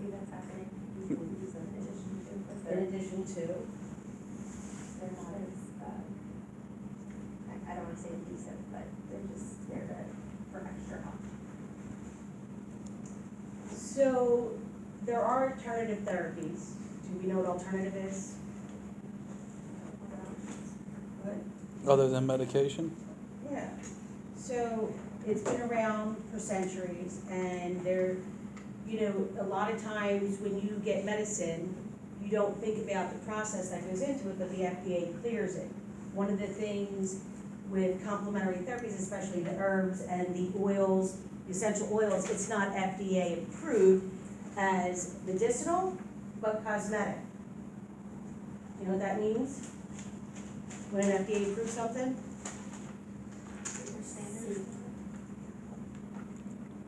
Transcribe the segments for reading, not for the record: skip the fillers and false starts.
see that's happening. In addition to, They're not as, I don't wanna say abusive, but they're just there for extra help. so there are alternative therapies. Do we know what alternative is? What? Other than medication? Yeah, so it's been around for centuries, and there, a lot of times when you get medicine, you don't think about the process that goes into it, but the FDA clears it. One of the things with complementary therapies, especially the herbs and the oils, the essential oils, it's not FDA approved as medicinal, but cosmetic. You know what that means? When an FDA approves something?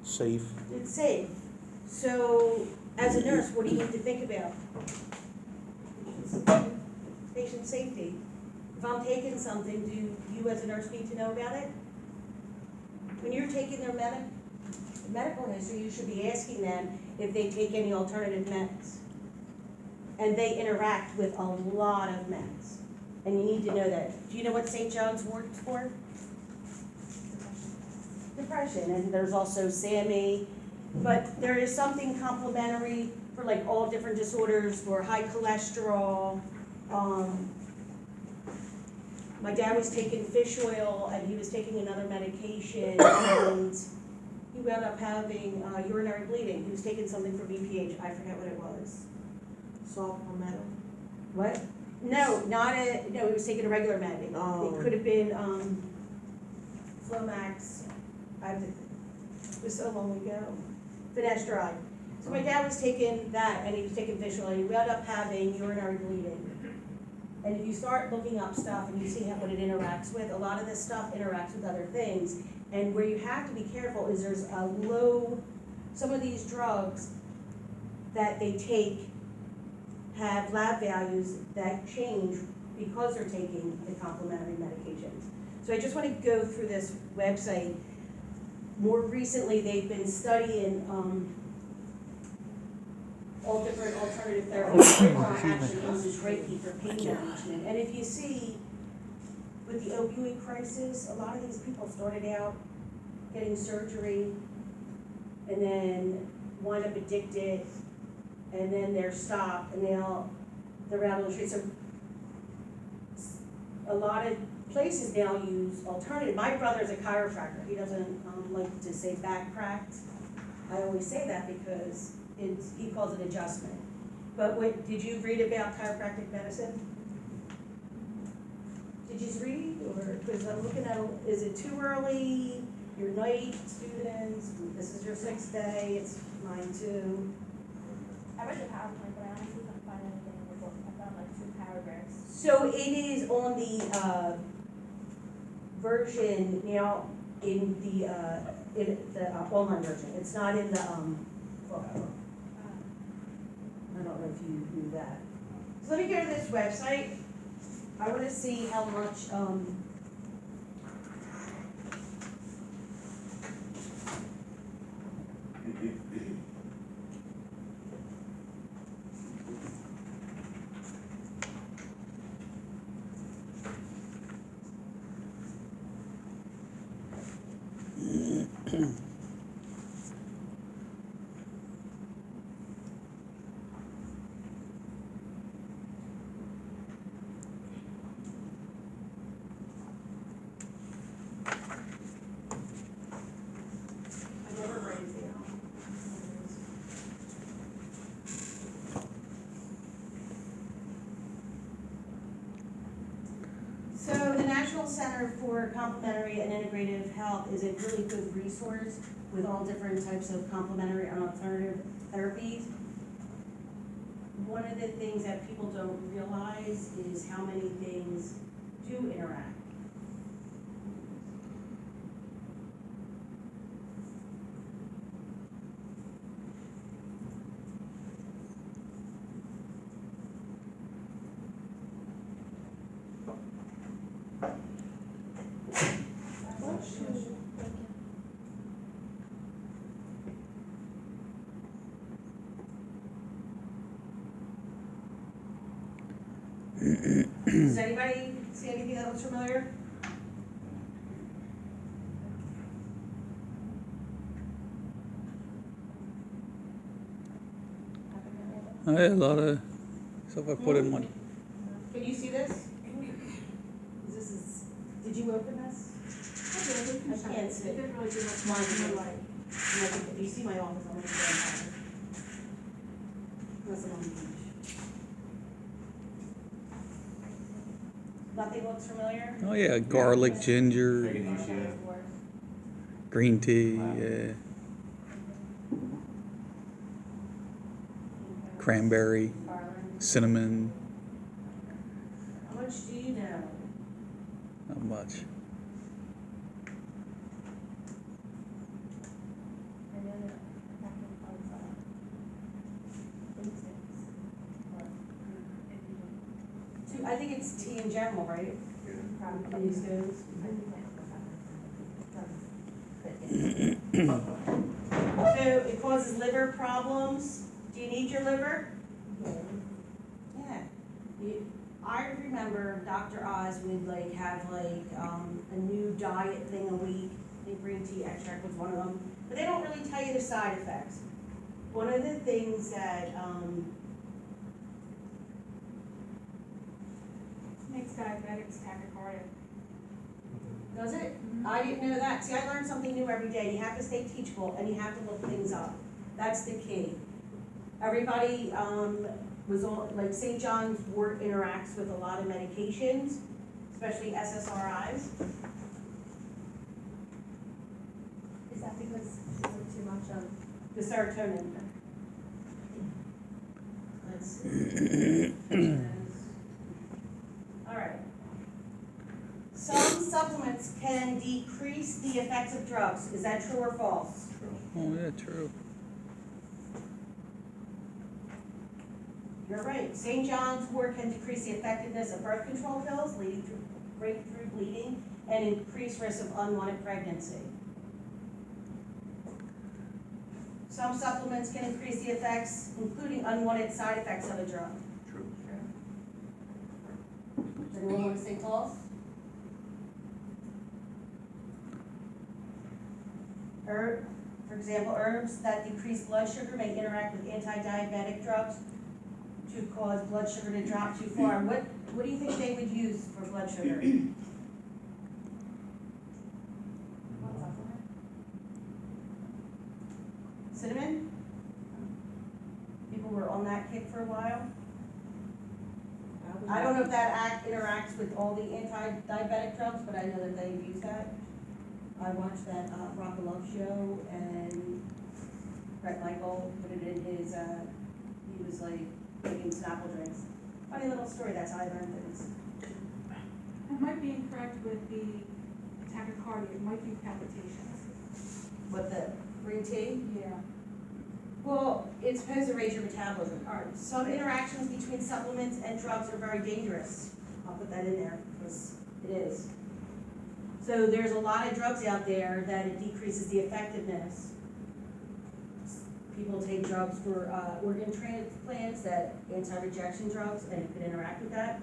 Safe. It's safe. So, as a nurse, what do you need to think about? Patient safety. If I'm taking something, do you as a nurse need to know about it? When you're taking their medical history, you should be asking them if they take any alternative meds. And they interact with a lot of meds. And you need to know that. Do you know what St. John's works for? Depression, and there's also SAMI, but there is something complementary for like all different disorders, for high cholesterol. My dad was taking fish oil and he was taking another medication and he wound up having urinary bleeding. He was taking something for BPH, I forget what it was. Salt palmetto. What? No, no, he was taking a regular med. Oh. It could have been, Flomax, it was so long ago, finasteride. So my dad was taking that, and he was taking fish oil, and he wound up having urinary bleeding. And if you start looking up stuff and you see what it interacts with, a lot of this stuff interacts with other things. And where you have to be careful is there's a some of these drugs that they take have lab values that change because they're taking the complementary medications. So I just want to go through this website. More recently, they've been studying all different alternative therapies. Gripar actually uses Reiki for pain management. And if you see, with the opioid crisis, a lot of these people started out getting surgery and then wind up addicted, and then they're stopped, and they're out on the street. So a lot of places now use alternative. My brother's a chiropractor. He doesn't like to say back cracked. I always say that because he calls it adjustment. But did you read about chiropractic medicine? Did you read, or, because I'm looking at, is it too early? Your night students, this is your 6th day, it's mine too. I read the PowerPoint, but I honestly couldn't find anything in the book. I found like 2 paragraphs. So it is on the version now in the online version. It's not in the book. I don't know if you knew that. So let me go to this website. I want to see how much I never write it down. So the National Center for Complementary and Integrative Health is a really good resource with all different types of complementary and alternative therapies. One of the things that people don't realize is how many things do interact. Does anybody see anything that looks familiar? I had a lot of stuff I put in one. Can you see this? This is, did you open this? I can't see. It didn't really do much. Mine No did. light. If you see my office, I'm gonna go inside. Unless I'm on the beach. Nothing looks familiar? Oh yeah, garlic, ginger, Echinacea. green tea, yeah, cranberry, Garland. cinnamon, How much do you know? not much. I know that attacking clouds are insects, or if you I think it's tea in general, right? probably. Kidney stones. I think that's So it causes liver problems. Do you need your liver? Yeah. I remember Dr. Oz would like have like a new diet thing a week. I think green tea extract was one of them. But they don't really tell you the side effects. One of the things that Makes diabetics tachycardic. does it? I didn't know that. See, I learn something new every day. You have to stay teachable and you have to look things up. That's the key. Everybody was on, like St. John's wort interacts with a lot of medications, especially SSRIs. Is that because there's too much of? The serotonin. Let's see. All right. Some supplements can decrease the effects of drugs. Is that true or false? Oh yeah, true. You're right. St. John's wort can decrease the effectiveness of birth control pills, leading to breakthrough bleeding and increased risk of unwanted pregnancy. Some supplements can increase the effects, including unwanted side effects of a drug. True. Does anyone want to say false? For example, herbs that decrease blood sugar may interact with anti-diabetic drugs to cause blood sugar to drop too far. What do you think they would use for blood sugar? What's up with it? Cinnamon? People were on that kick for a while. I don't know if that interacts with all the anti-diabetic drugs, but I know that they use that. I watched that Rock of Love show, and Brett Michael put it in his, he was like making Snapple drinks. Funny little story, that's how I learned things. I might be incorrect with the tachycardia, it might be palpitations. With the green tea? Yeah. Well, it's supposed to raise your metabolism. All right, some interactions between supplements and drugs are very dangerous. I'll put that in there, because it is. So there's a lot of drugs out there that it decreases the effectiveness. People take drugs for organ transplants, that anti-rejection drugs, and it could interact with that.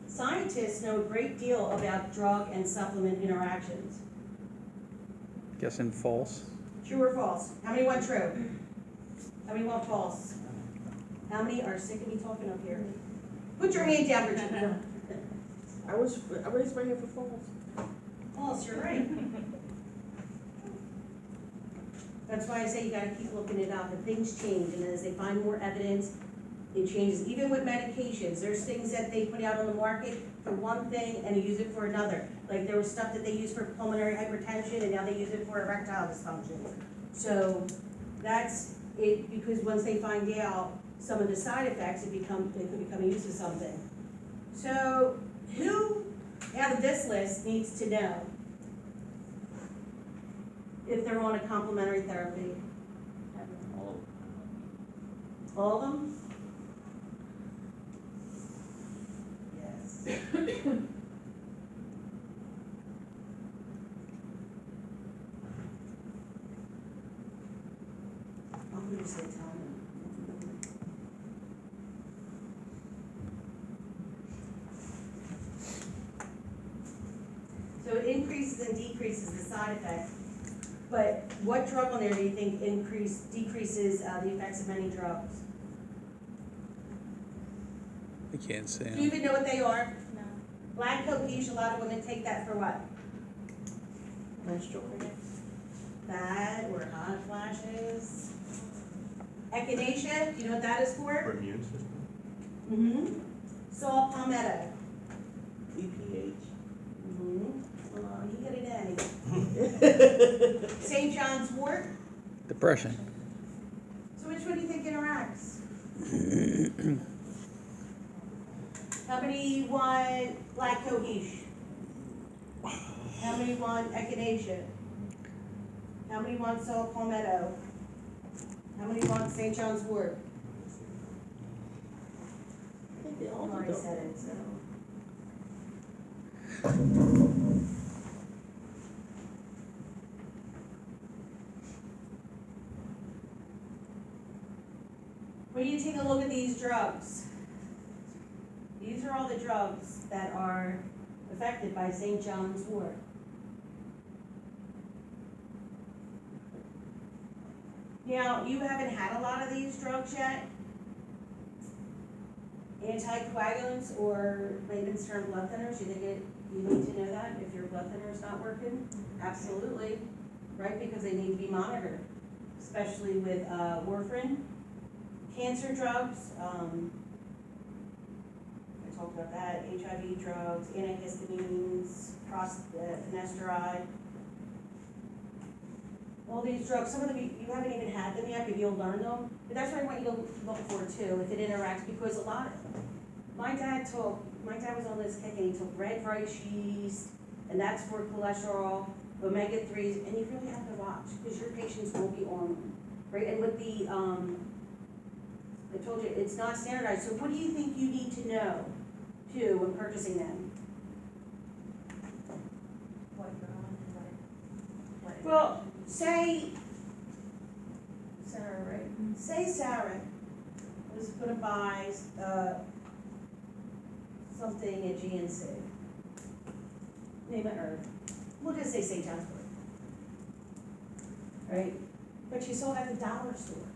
Scientists know a great deal about drug and supplement interactions. Guessing false. True or false? How many want true? How many want false? How many are sick of me talking up here? Put your hand down, Virginia. I raised my hand for false. False, you're right. That's why I say you gotta keep looking it up, and things change, and as they find more evidence, it changes. Even with medications, there's things that they put out on the market for one thing and use it for another. Like there was stuff that they used for pulmonary hypertension, and now they use it for erectile dysfunction. So that's it, because once they find out some of the side effects, it could become used as something. So who out of this list needs to know if they're on a complementary therapy? All of them? Yes. I'm gonna say tell them. increases the side effect. But what drug on there do you think decreases the effects of many drugs? I can't say. Do you even know what they are? No. Black cocaine, a lot of women take that for what? Menstrual. That or hot flashes. Echinacea, do you know what that is For for? immune system? Mm-hmm. Saw palmetto. EPH. Mm-hmm. You get it, Annie. St. John's wort. Depression. So which one do you think interacts? How many want black cohesh? How many want echinacea? How many want saw palmetto? How many want St. John's wort? I think they I all already do. said it, so. When you take a look at these drugs, these are all the drugs that are affected by St. John's wort. Now, you haven't had a lot of these drugs yet. Anticoagulants or layman's term blood thinners, you need to know that if your blood thinner is not working? Absolutely, right, because they need to be monitored, especially with warfarin, cancer drugs, I talked about that, HIV drugs, antihistamines, finasteride. All these drugs, some of them you haven't even had them yet, but you'll learn them. But that's what I want you to look for too, if it interacts, because my dad was on this kick and he took red rice yeast, and that's for cholesterol, omega-3s, and you really have to watch, because your patients will be on them, right? And with the, I told you, it's not standardized, so what do you think you need to know too when purchasing them? What you're on and what. Well, say, Sarah, right? Say Sarah was gonna buy, something at GNC. Name it herb. We'll just say St. John's wort. Right? But she sold at the dollar store.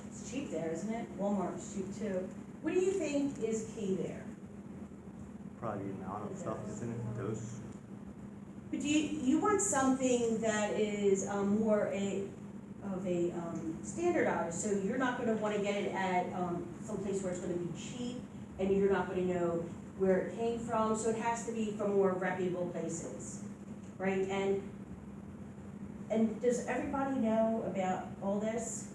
It's cheap there, isn't it? Walmart's cheap too. What do you think is key there? Probably the amount of stuff that's in it, dose. But do you want something that is more standardized, so you're not gonna wanna get it at some place where it's gonna be cheap, and you're not gonna know where it came from, so it has to be from more reputable places, right? And does everybody know about all this?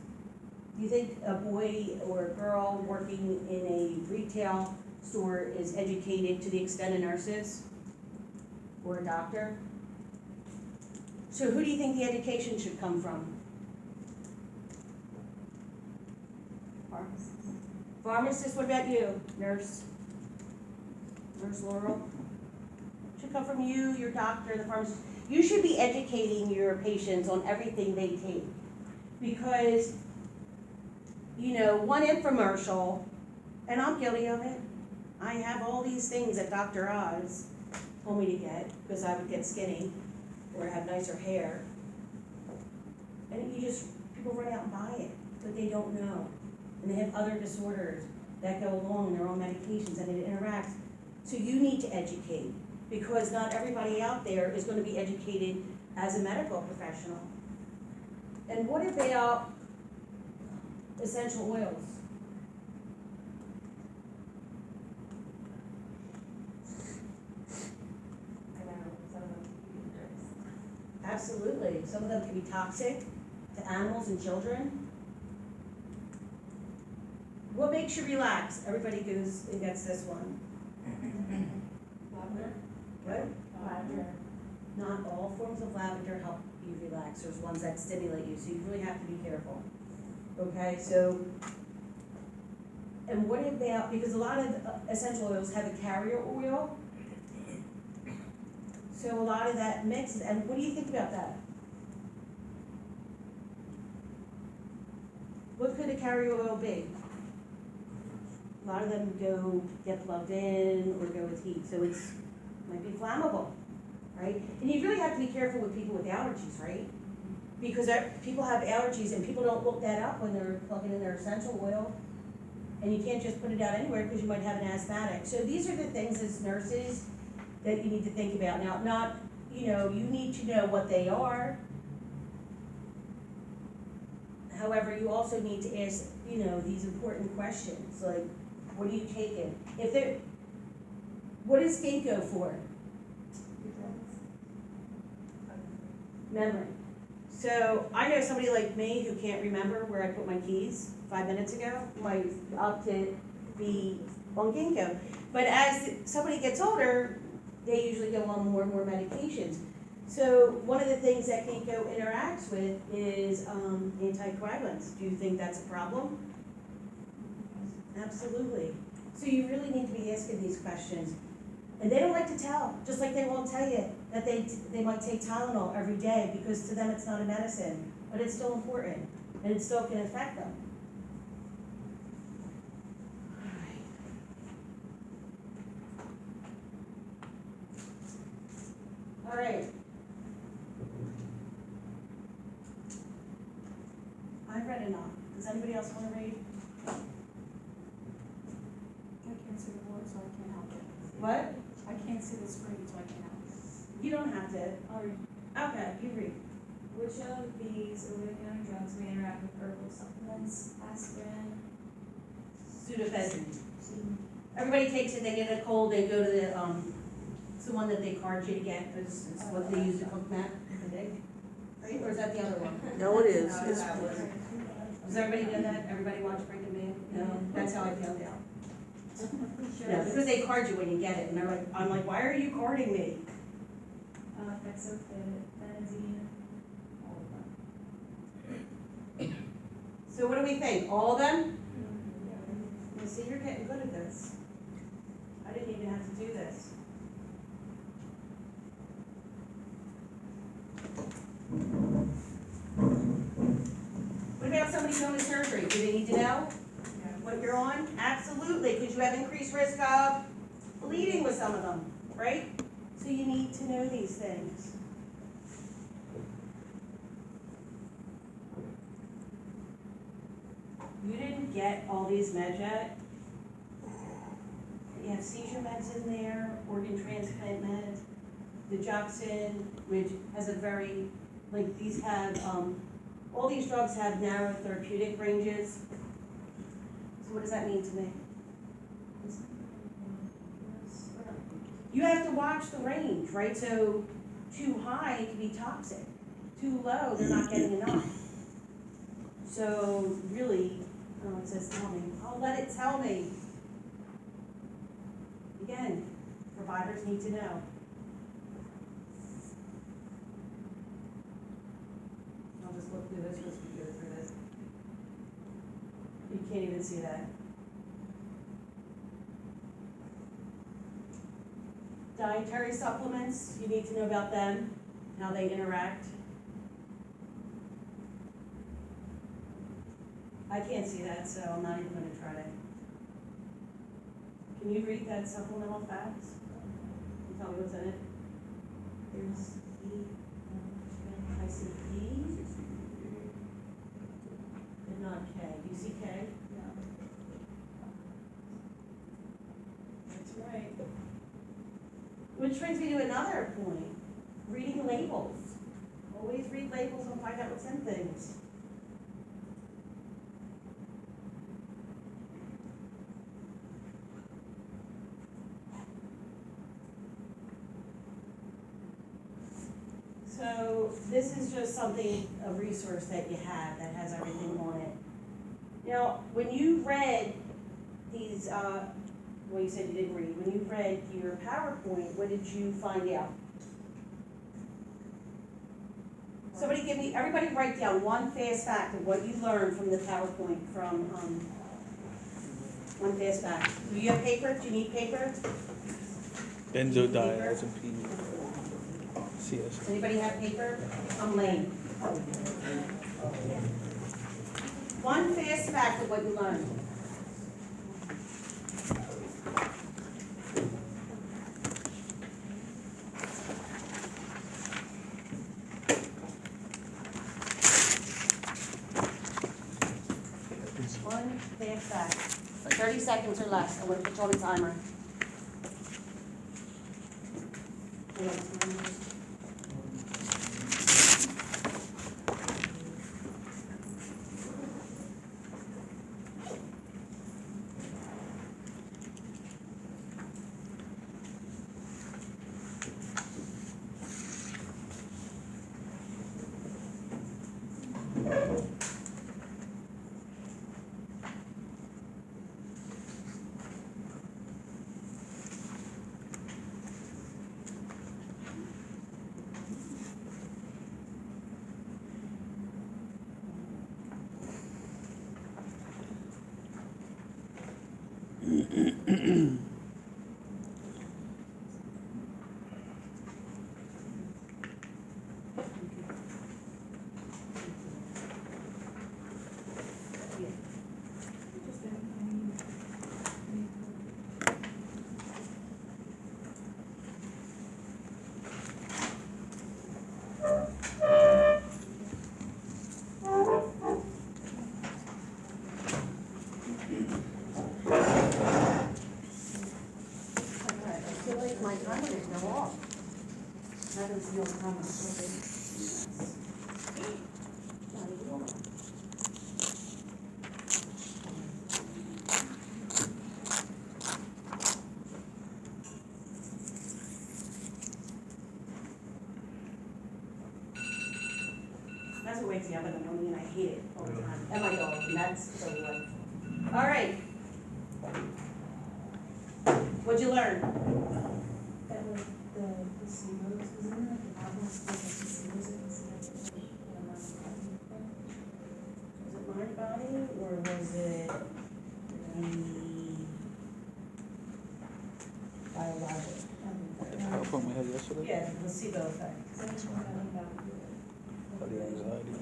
Do you think a boy or a girl working in a retail store is educated to the extent of nurses? Or a doctor? So who do you think the education should come from? Pharmacist. Pharmacist, what about you? Nurse? Nurse Laurel? Should come from you, your doctor, the pharmacist. You should be educating your patients on everything they take. Because, one infomercial, and I'm guilty of it. I have all these things that Dr. Oz told me to get, because I would get skinny, or have nicer hair. And people run out and buy it, but they don't know. And they have other disorders that go along, and they're on medications, and it interacts. So you need to educate, because not everybody out there is gonna be educated as a medical professional. And what about essential oils? I know, some of them can be dangerous. Absolutely. Some of them can be toxic to animals and children. What makes you relax? Everybody goes and gets this one. Lavender. What? Lavender. Not all forms of lavender help you relax. There's ones that stimulate you, so you really have to be careful. Okay, so, and what about, because a lot of essential oils have a carrier oil, so a lot of that mixes, and what do you think about that? What could a carrier oil be? A lot of them get plugged in or go with heat, so might be flammable. right? And you really have to be careful with people with allergies, right? Because people have allergies and people don't look that up when they're plugging in their essential oil. And you can't just put it out anywhere because you might have an asthmatic. So these are the things as nurses that you need to think about. Now, not, you need to know what they are. However, you also need to ask, these important questions, like, what are you taking? What is ginkgo for? Memory. So I know somebody like me who can't remember where I put my keys 5 minutes ago, might opt to be on ginkgo. But as somebody gets older, they usually go on more and more medications. So one of the things that ginkgo interacts with is anticoagulants. Do you think that's a problem? Absolutely. So you really need to be asking these questions. And they don't like to tell, just like they won't tell you that they might take Tylenol every day because to them it's not a medicine, but it's still important and it still can affect them. All right. I've read enough. Does anybody else want to read? I can't see the board, so I can't help it. What? I can't see the screen, so I can't help it. You don't have to. All right. Okay, you read. Which of these over-the-counter drugs may interact with herbal supplements? Aspirin. Sudafed. Everybody takes it, they get a cold, they go to the, it's the one that they card you to get, because it's what they use to cook mac, I think. Right, or is that the other one? No, it is. No, It's, that was- Does everybody know that? Everybody watch Breaking Bad? No, that's how I found out. Sure. Yeah, because they card you when you get it, and I'm like, why are you carding me? Fexofit, Benazine, all of them. So what do we think? All of them? You see, you're getting good at this. I didn't even have to do this. What about somebody going to surgery? Do they need to know what you're on? Absolutely, because you have increased risk of bleeding with some of them, right? So you need to know these things. You didn't get all these meds yet. You have seizure meds in there, organ transplant meds, digoxin, which has a very, these have, all these drugs have narrow therapeutic ranges. So what does that mean to me? You have to watch the range, right? So too high, it can be toxic. Too low, they're not getting enough. So really, it says tell me. I'll let it tell me. Again, providers need to know. I'll just look through this, let's go through this. You can't even see that. Dietary supplements, you need to know about them, how they interact. I can't see that, so I'm not even gonna try to. Can you read that supplemental facts? And tell me what's in it? There's E. I see E, and not K. You see K? That's right. Which brings me to another point, reading labels. Always read labels and find out what's in things. So this is just something, a resource that you have that has everything on it. Now, when you read these, well, you said you didn't read. When you read your PowerPoint, what did you find out? Somebody give me, everybody write down one fast fact of what you learned from the PowerPoint from, one fast fact. Do you have paper? Do you need paper? Benzodiazepine. CS. Anybody have paper? I'm lame. One fast fact of what you learned. 30 seconds or less. I'm gonna put you on a timer. My timer is now off. That is the old timer. That's what wakes me up in the morning and I hate it all the time. And my dog, and that's so wonderful. All right. What'd you learn? That was the placebos, wasn't it like the novels, like the placebos and Was it mind body or was it the biologic? PowerPoint we had yesterday. Yeah, the placebo effect. For the anxiety.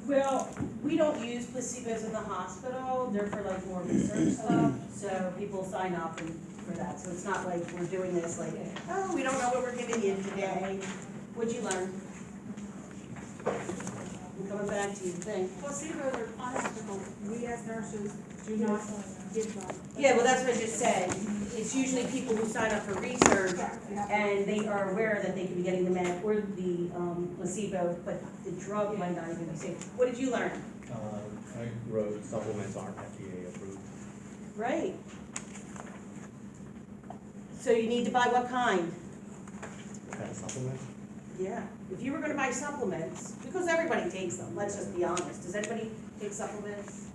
Well, we don't use placebos in the hospital, they're for like more research stuff, so people sign up for that, so it's not like we're doing this like, oh, we don't know what we're giving you today. What'd you learn? I'm coming back to you, think. Placebos are unethical. We as nurses do not give them. Yeah, well, that's what I just said, it's usually people who sign up for research and they are aware that they could be getting the med or the placebo, but the drug might not even be safe. What did you learn? I wrote supplements aren't FDA approved. Right. So you need to buy what kind? What kind of supplement? Yeah, if you were gonna buy supplements, because everybody takes them, let's just be honest, does anybody take supplements?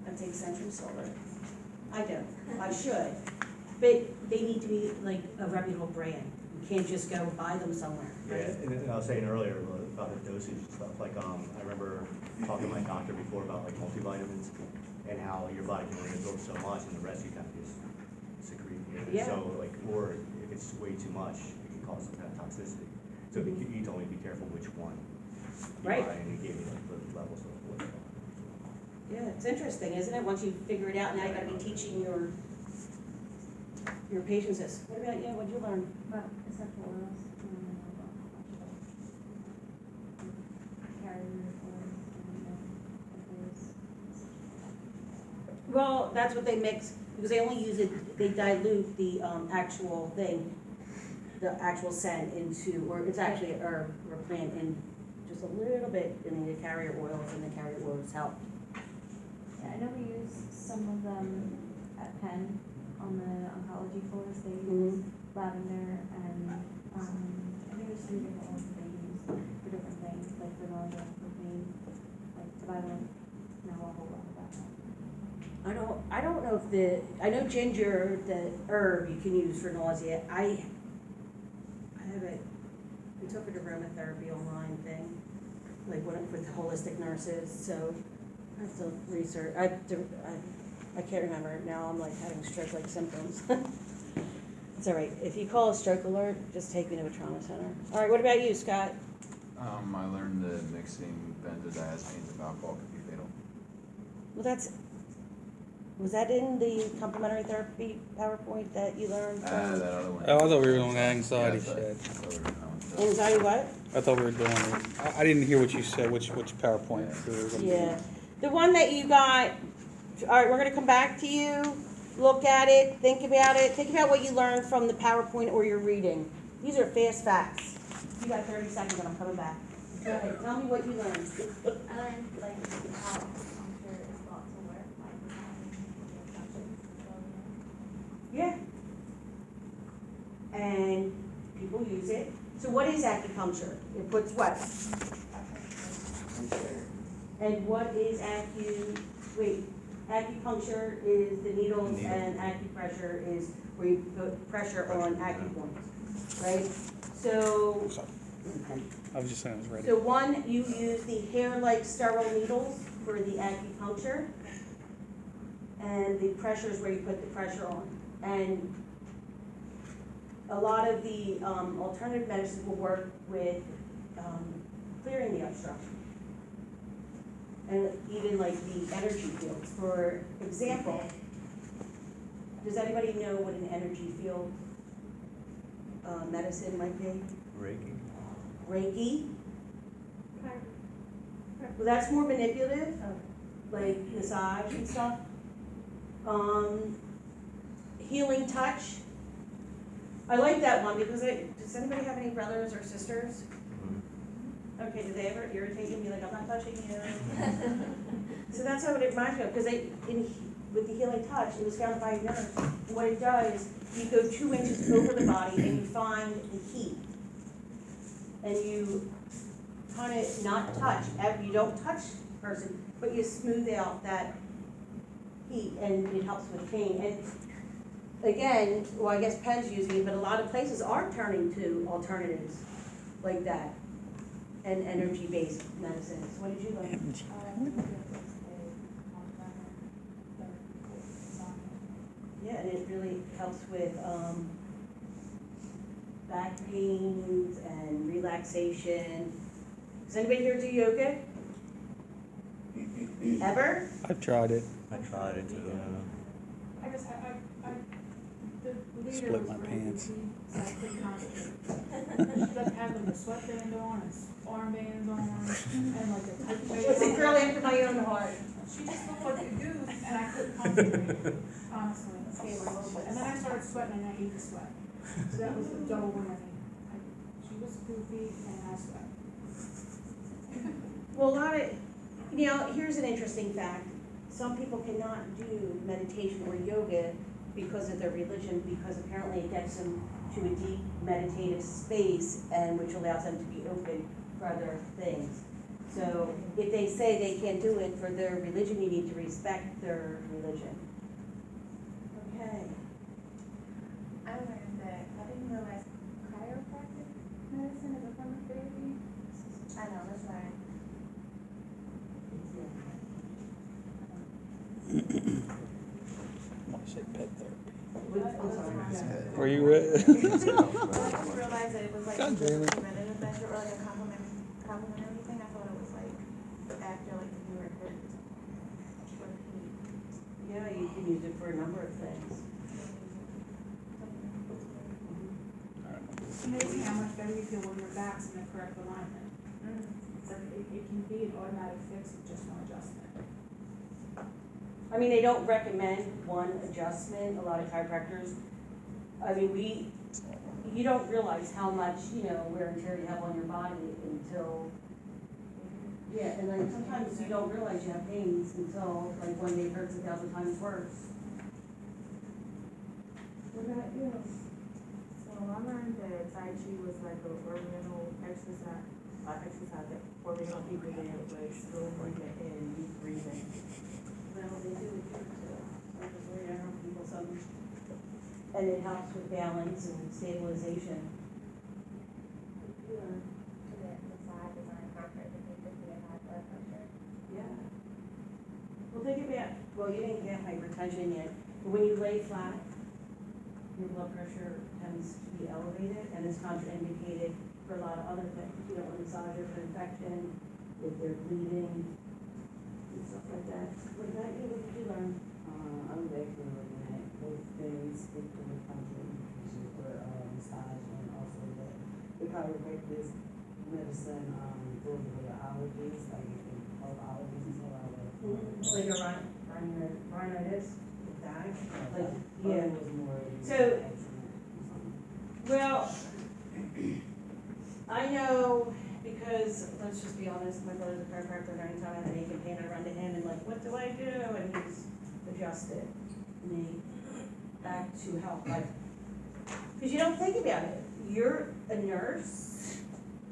I take Centrum Solar. I don't, I should, but they need to be like a reputable brand, you can't just go buy them somewhere, Yeah, right? and I was saying earlier about the dosage and stuff, like, I remember talking to my doctor before about like multivitamins and how your body can only absorb so much and the rest you kind of just secrete. Yeah. So like, or if it's way too much, it can cause some kind of toxicity. So you told me to be careful which one. you Right. buy, and he gave me like the levels of what. Yeah, it's interesting, isn't it, once you figure it out, now you gotta be teaching your patients this. What about you, what'd you learn? About essential oils, carrier oils, Well, that's what they mix, because they only use it, they dilute the actual thing, the actual scent into, or it's actually a herb or plant in just a little bit in the carrier oils, and the carrier oils help. Yeah, I know we use some of them at Penn on the oncology floors, they use lavender and, I think there's 3 different ones that they use for different things, like for nausea, for pain, like, but I don't know a whole lot about that. I don't know if I know ginger, the herb you can use for nausea, I have it, we took an aromatherapy online thing, like with holistic nurses, so I have to research, I can't remember, now I'm like having stroke-like symptoms. It's all right, if you call a stroke alert, just take me to a trauma center. All right, what about you, Scott? I learned that mixing benzodiazepines with alcohol could be fatal. Well, was that in the complementary therapy PowerPoint that you learned from? That other one. Oh, I thought we were on anxiety Yeah, shit. that's what we were going with. Anxiety what? I thought we were doing it. I didn't hear what you said, which PowerPoint. we were gonna do. Yeah, the one that you got, all right, we're gonna come back to you, look at it, think about what you learned from the PowerPoint or your reading. These are fast facts. You got 30 seconds and I'm coming back. Go ahead, tell me what you learned. I learned like how acupuncture is thought to work, like Yeah. And people use it. So what is acupuncture? It puts what? And what is acupuncture is the needles Needle. and acupressure is where you put pressure on acupoints, right? So, Sorry. I was just saying I was ready. so one, you use the hair-like sterile needles for the acupuncture. And the pressure is where you put the pressure on. And a lot of the alternative medicines will work with clearing the obstruction. And even like the energy fields. For example, does anybody know what an energy field medicine might be? Reiki. Reiki? Well, that's more manipulative, like massage and stuff. Healing touch. I like that one because does anybody have any brothers or sisters? Okay, do they ever irritate you and be like, I'm not touching you? So that's what it reminds me of, because with the healing touch, it was found by a nurse. And what it does, you go 2 inches over the body and you find the heat. And you kind of not touch, you don't touch the person, but you smooth out that heat and it helps with pain. And again, well, I guess Penn's using it, but a lot of places are turning to alternatives like that and energy-based medicines. What did you learn? Yeah, and it really helps with back pains and relaxation. Does anybody here do yoga? Ever? I've tried it. I tried it too. I guess the leader Split was my really pants. busy, so I couldn't concentrate. She like had like a sweatband on and armbands on and like a tight band. It's a girl after my own heart. She just looked like a goose and I couldn't concentrate, honestly. And then I started sweating and I hate to sweat. So that was the double win. She was goofy and I sweat. Well, a lot of, here's an interesting fact. Some people cannot do meditation or yoga because of their religion, because apparently it gets them to a deep meditative space and which allows them to be open for other things. So if they say they can't do it for their religion, you need to respect their religion. Okay. I learned that I didn't realize chiropractic medicine is a form of therapy. I know, that's right. I want to say pet therapy. I'm sorry. Were you ready? I didn't realize that it was like God damn it. a preventative measure or like a complementary thing. I thought it was like after like if you were hurt. Yeah, you can use it for a number of things. It's amazing how much better you feel when your back's in the correct alignment. It's like it can be an automatic fix with just one adjustment. I mean, they don't recommend one adjustment, a lot of chiropractors. I mean, you don't realize how much, wear and tear you have on your body until, yeah, and then sometimes you don't realize you have pains until, like, one day hurts 1,000 times worse. What about you? So I learned that Tai Chi was like a oriental exercise that oriental people did with slow breathing and deep breathing. Well, they do it here too. Some of the younger people, some, and it helps with balance and stabilization. You learned that massage is not incorporated because you have high blood pressure. Yeah. Well, think about, you didn't get hypertension yet, but when you lay flat, your blood pressure tends to be elevated and is contraindicated for a lot of other things. You don't want to massage it for infection, if they're bleeding, and stuff like that. What about you? What did you learn? I'm actually looking at both things, stick to the country, which is for massage, and also the chiropractors medicine, goes with the allergies, like it can help allergies and stuff Like a rhinitis, like that, like, But yeah. it was more. So- eczema or something. Well, I know, because, let's just be honest, my brother's a chiropractor, and anytime I have an aching pain, I run to him and like, what do I do? And he's adjusted me back to health, like, because you don't think about it. You're a nurse,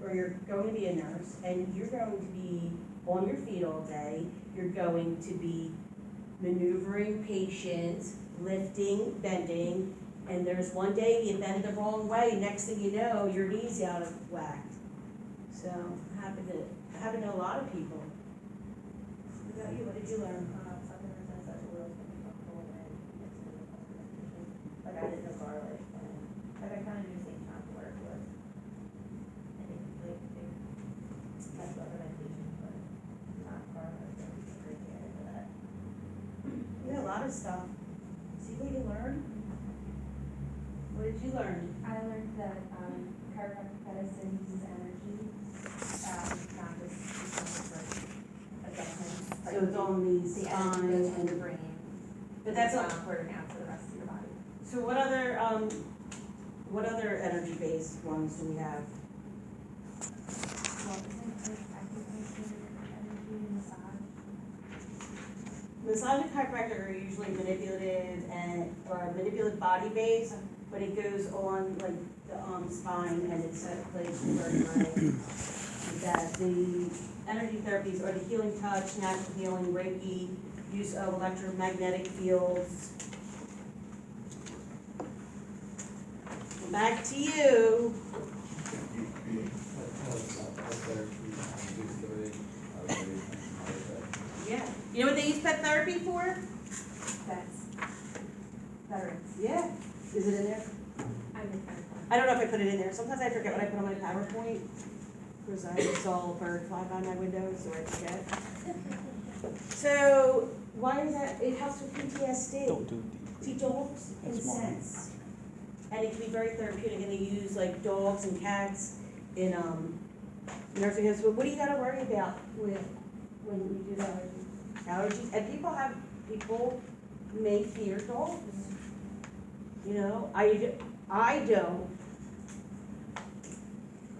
or you're going to be a nurse, and you're going to be on your feet all day. You're going to be maneuvering patients, lifting, bending, and there's one day you bend it the wrong way, next thing you know, your knee's out of whack. So, happened to a lot of people. What about you, what did you learn? Something that's such a little comfortable and mixing with supplementation. Like I didn't know garlic and like I kind of do the same time work with. I think like that's supplementation, but not garlic or really get into that. Yeah, a lot of stuff. See what you learn? What did you learn? I learned that chiropractic medicine uses energy, not just for adjustments. So it's on the The energy spine goes from the and, brain. but that's not not, important out to the rest of your body. so what other energy-based ones do we have? Well, isn't acupuncture energy massage? Massage and chiropractic are usually manipulative and, or manipulative body based, but it goes on like the spine and it's at place vertebrae. That the energy therapies are the healing touch, natural healing, Reiki, use of electromagnetic fields. Back to you. Yeah. You know what they use pet therapy for? That's veterans. Yeah. Is it in there? I don't know if I put it in there. Sometimes I forget what I put on my PowerPoint. Because I saw a bird fly by my window, so I forget. So, why is that? It helps with PTSD. Don't do See, dogs and That's smart. scents. And it can be very therapeutic, and they use like dogs and cats in nursing homes. But what do you gotta worry about with when you do allergies? And people may fear dogs. You know, I don't.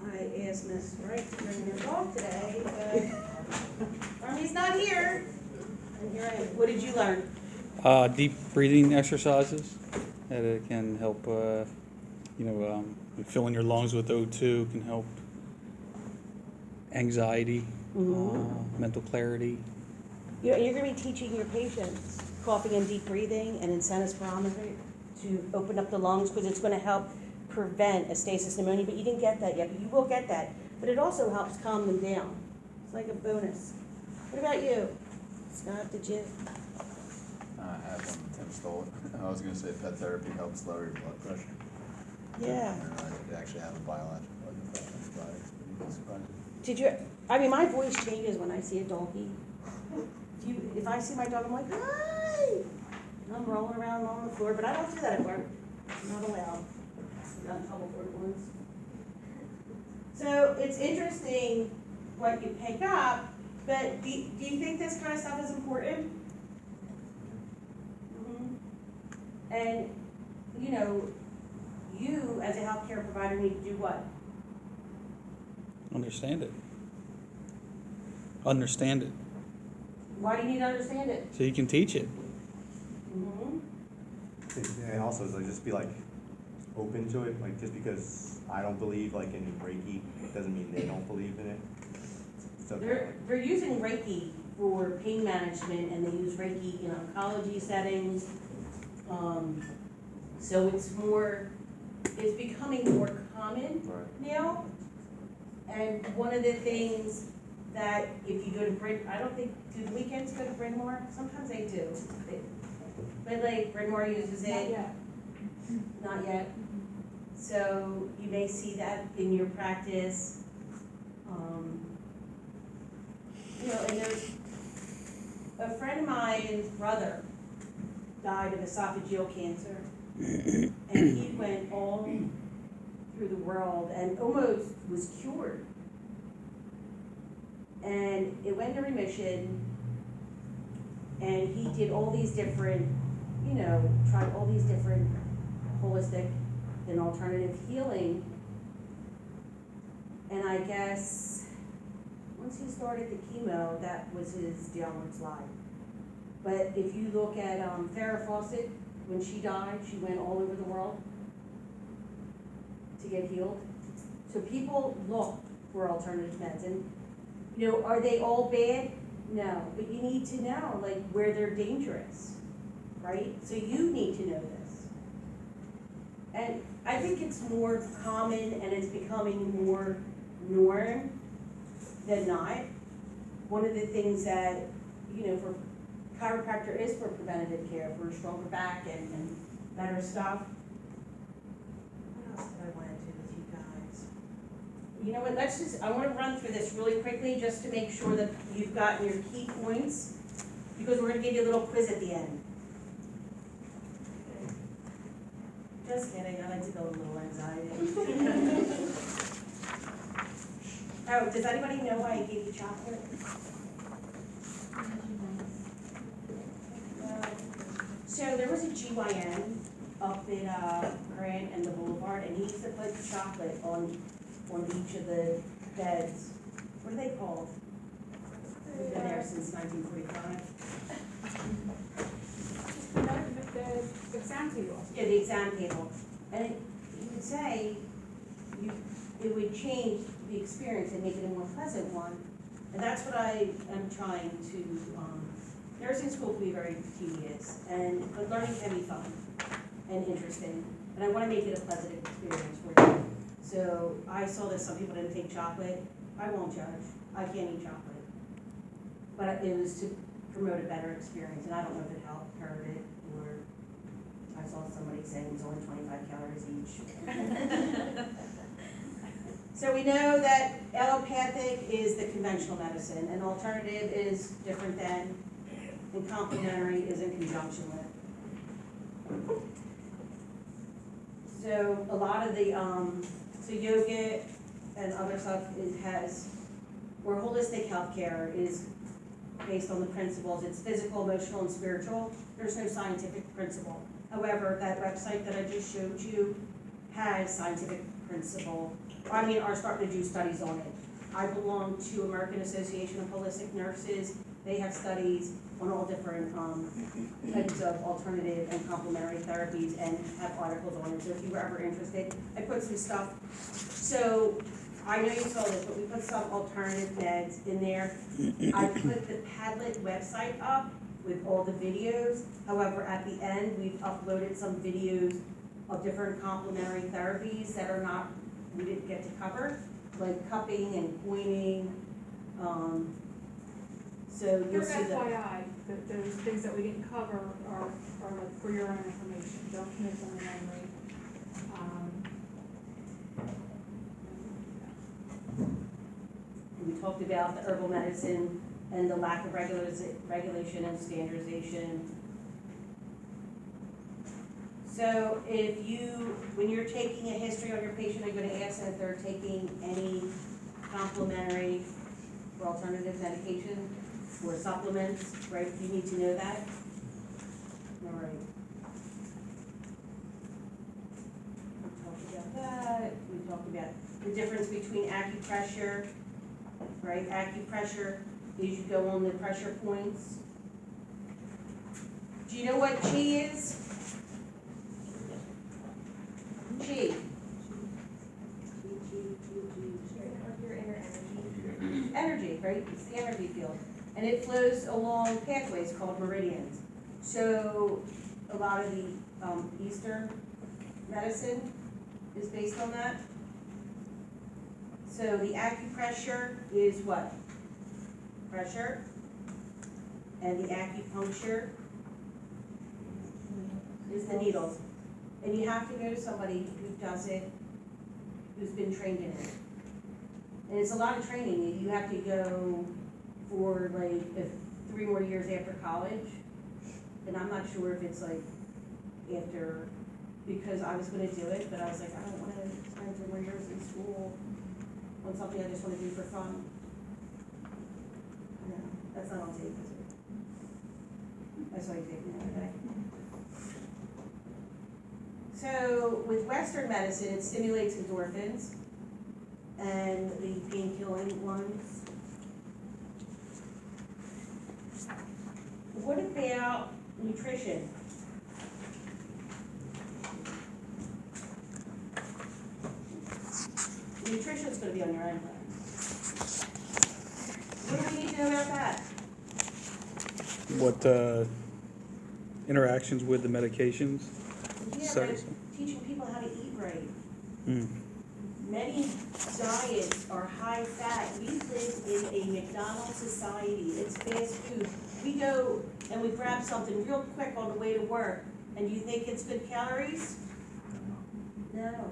I asked Miss Wright to bring her dog today, but Army's not here. And here I am. What did you learn? Deep breathing exercises that it can help, filling your lungs with O2 can help anxiety, mental clarity. You're gonna be teaching your patients coughing and deep breathing and incentive spirometry to open up the lungs, because it's gonna help prevent a stasis pneumonia, but you didn't get that yet, but you will get that. But it also helps calm them down. It's like a bonus. What about you? Scott, did you? I have one, Tim stole it. I was gonna say pet therapy helps lower your blood pressure. Yeah. I didn't realize it actually have a biological effect. That's why it's pretty surprising. My voice changes when I see a doggy. If I see my dog, I'm like, hi! And I'm rolling around on the floor, but I don't do that at work. I'm not allowed. I got in trouble for it once. So it's interesting what you pick up, but do you think this kind of stuff is important? Mhm. And, you as a healthcare provider need to do what? Understand it. Understand it. Why do you need to understand it? So you can teach it. Mm-hmm. And also, like, just be like open to it, like just because I don't believe like in Reiki, doesn't mean they don't believe in it. So They're using Reiki for pain management, and they use Reiki in oncology settings. So it's becoming more common right. now. And one of the things that if you go to I don't think, do the weekends go to Bryn Mawr? Sometimes they do. But like Bryn Mawr uses Not it, yet. not yet. So you may see that in your practice. And there's a friend of mine's brother died of esophageal cancer. And he went all through the world and almost was cured. And it went into remission, and he did all these different, you know, tried all these different holistic and alternative healing. And I guess, once he started the chemo, that was his downward slide. But if you look at Farrah Fawcett, when she died, she went all over the world to get healed. So people look for alternative meds, and, you know, are they all bad? No, but you need to know, like, where they're dangerous, right? So you need to know this. And I think it's more common and it's becoming more norm than not. One of the things that, you know, for chiropractor is for preventative care, for stronger back and better stuff. What else did I want to do with you guys? You know what, I want to run through this really quickly just to make sure that you've gotten your key points, because we're going to give you a little quiz at the end. Just kidding, I like to build a little anxiety. Oh, does anybody know why I gave you chocolate? So there was a GYN up in Grant and the Boulevard, and he used to put chocolate on each of the beds. What are they called? They've been there since 1945. The exam table. Yeah, the exam table. And he would say it would change the experience and make it a more pleasant one. And that's what I am trying to, nursing school can be very tedious, but learning can be fun and interesting. And I want to make it a pleasant experience for you. So I saw that some people didn't take chocolate. I won't judge. I can't eat chocolate. But it was to promote a better experience, and I don't know if it helped, hurt it, or I saw somebody saying it's only 25 calories each. So we know that allopathic is the conventional medicine, and alternative is different than, and complementary is in conjunction with. So a lot of the, so yoga and other stuff where holistic healthcare is based on the principles. It's physical, emotional, and spiritual. There's no scientific principle. However, that website that I just showed you has scientific principle. Are starting to do studies on it. I belong to American Association of Holistic Nurses. They have studies on all different types of alternative and complementary therapies and have articles on it. So if you were ever interested, I put some stuff. So I know you saw this, but we put some alternative meds in there. I put the Padlet website up with all the videos. However, at the end, we've uploaded some videos of different complementary therapies that we didn't get to cover, like cupping and pointing. So you'll see that. FYI, that those things that we didn't cover are like for your own information, don't commit them to memory. We talked about the herbal medicine and the lack of regulation and standardization. So when you're taking a history on your patient, you're gonna ask if they're taking any complementary or alternative medication or supplements, right? You need to know that. All right. We talked about that. We talked about the difference between acupressure, right? Acupressure is you go on the pressure points. Do you know what chi is? Chi. Your inner energy. Energy, right? It's the energy field. And it flows along pathways called meridians. So a lot of the Eastern medicine is based on that. So the acupressure is what? Pressure. And the acupuncture is the needles. And you have to go to somebody who does it, who's been trained in it. And it's a lot of training. You have to go for like 3 more years after college. And I'm not sure if it's like after, because I was gonna do it, but I was like, I don't wanna spend 3 more years in school on something I just wanna do for fun. That's not on tape, is it? I saw you taking it the other day. So with Western medicine, it stimulates endorphins and the pain-killing ones. What about nutrition? Nutrition's gonna be on your end plan. What do we need to know about that? What, interactions with the medications? Yeah, So- but teaching people how to eat right. Mm. Many diets are high fat. We live in a McDonald's society. It's fast food. We go and we grab something real quick on the way to work, and do you think it's good calories? No.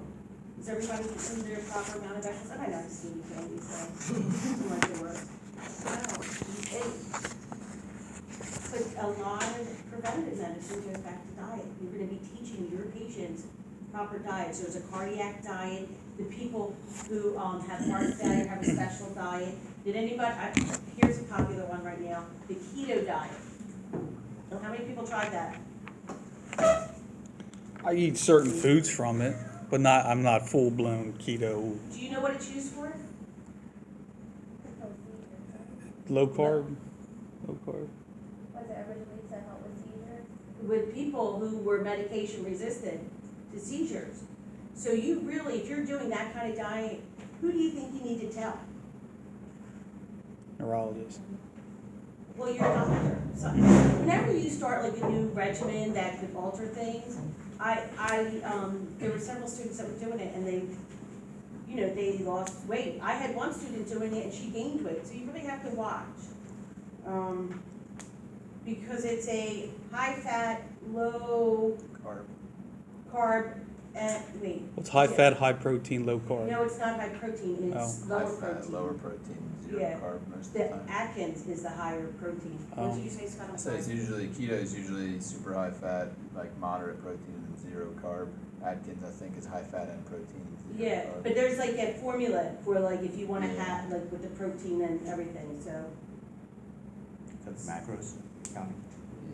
Is everybody eating their proper amount of vegetables? I might not have seen candy, so I'm like it works. No. But a lot of preventative medicine goes back to diet. You're gonna be teaching your patients proper diet. So there's a cardiac diet. The people who have heart failure have a special diet. Did anybody, here's a popular one right now, the keto diet. How many people tried that? I eat certain foods from it, but I'm not full-blown keto. Do you know what it's used for? Low carb? Low carb? Was it originally to help with seizures? With people who were medication resistant to seizures. So you really, if you're doing that kind of diet, who do you think you need to tell? Neurologist. Well, you're a doctor. So whenever you start like a new regimen that could alter things, there were several students that were doing it and they lost weight. I had one student doing it and she gained weight, so you really have to watch. Because it's a high fat, low carb, wait. It's high fat, high protein, low carb. No, it's not high protein, it's High lower fat, protein. lower protein, Yeah. zero carb most of the The time. Atkins is the higher protein. What did you say, Scott? I'm I said it's sorry. usually, keto is usually super high fat, like moderate protein and zero carb. Atkins, I think, is high fat and protein, zero Yeah, carb. but there's like a formula for like if you wanna Yeah. have, like with the protein and everything, so. That's macros counting.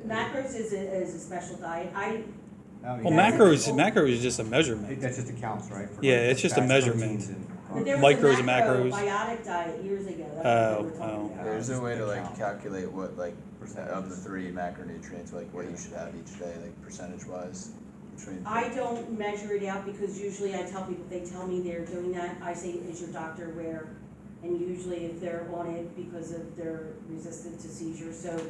Yeah. Macros is a special diet. Well, That's macros is just a I think measurement. that's just accounts, right? For Yeah, like it's just a fats, measurement. proteins, and But carbs. there was Micros a and macros. macrobiotic diet years ago, that's what they Oh, were talking oh. about. There's no way to like Count. calculate what like Percentages. of the 3 macronutrients, like what you should have each day, like percentage wise between. I don't measure it out because usually I tell people, they tell me they're doing that, I say, is your doctor aware? And usually if they're on it because of their resistance to seizures, so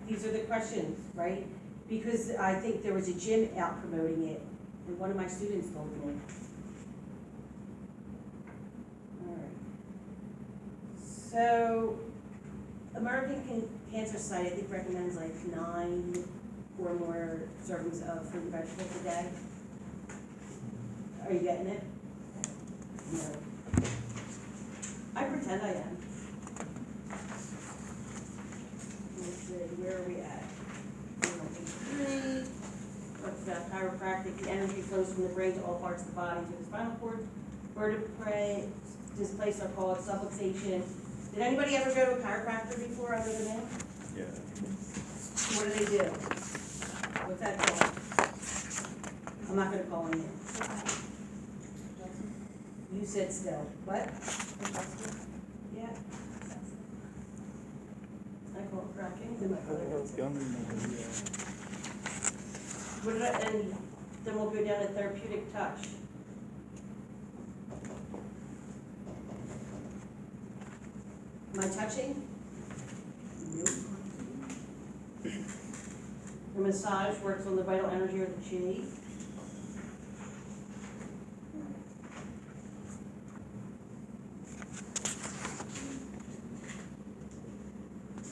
these are the questions, right? Because I think there was a gym out promoting it, and one of my students told me. Alright. So, American Cancer Society, I think recommends like 9 or more servings of fruit and vegetables a day. Are you getting it? No. I pretend I am. Let's see, where are we at? 3, talks about chiropractic, the energy flows from the brain to all parts of the body to the spinal cord. Vertebrae displaced are called subluxation. Did anybody ever go to a chiropractor before other than him? Yeah. What do they do? What's that called? I'm not gonna call him in. You said still. What? Yeah. I call it cracking. Then my brother calls it. What did and then we'll go down to therapeutic touch. Am I touching? Nope. The massage works on the vital energy of the chi.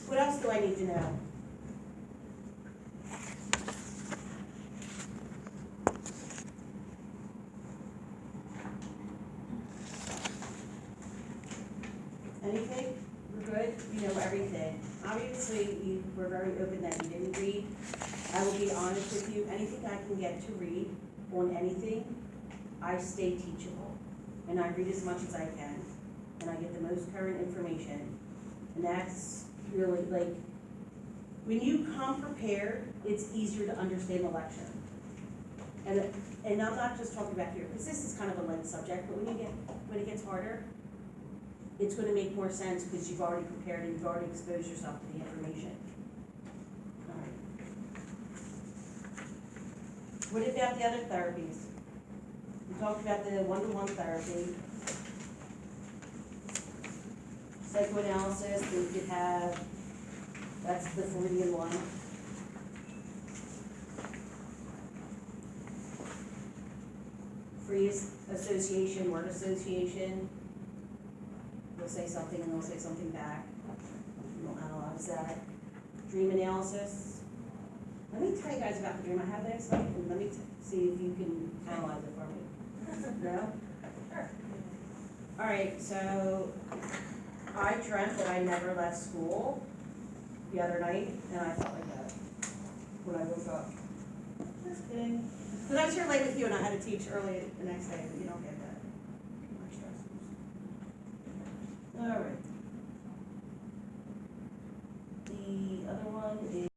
What else do I need to know? Anything? We're good? You know everything. Obviously, you were very open that you didn't read. I will be honest with you, anything I can get to read on anything, I stay teachable. And I read as much as I can. And I get the most current information. And that's really, like, when you come prepared, it's easier to understand the lecture. And I'm not just talking about here, because this is kind of a light subject, but when it gets harder, it's gonna make more sense because you've already prepared and you've already exposed yourself to the information. All right. What about the other therapies? We talked about the one-to-one therapy. Psychoanalysis, we could have, that's the Freudian one. Free association, word association. We'll say something and they'll say something back. We'll analyze that. Dream analysis. Let me tell you guys about the dream I had last night, and let me see if you can analyze it for me. No? Sure. All right, so I dreamt that I never left school the other night, and I felt like that when I woke up. Just kidding. Because I was here late with you and I had to teach early the next day, but you don't get that. Much stress. All right. The other one is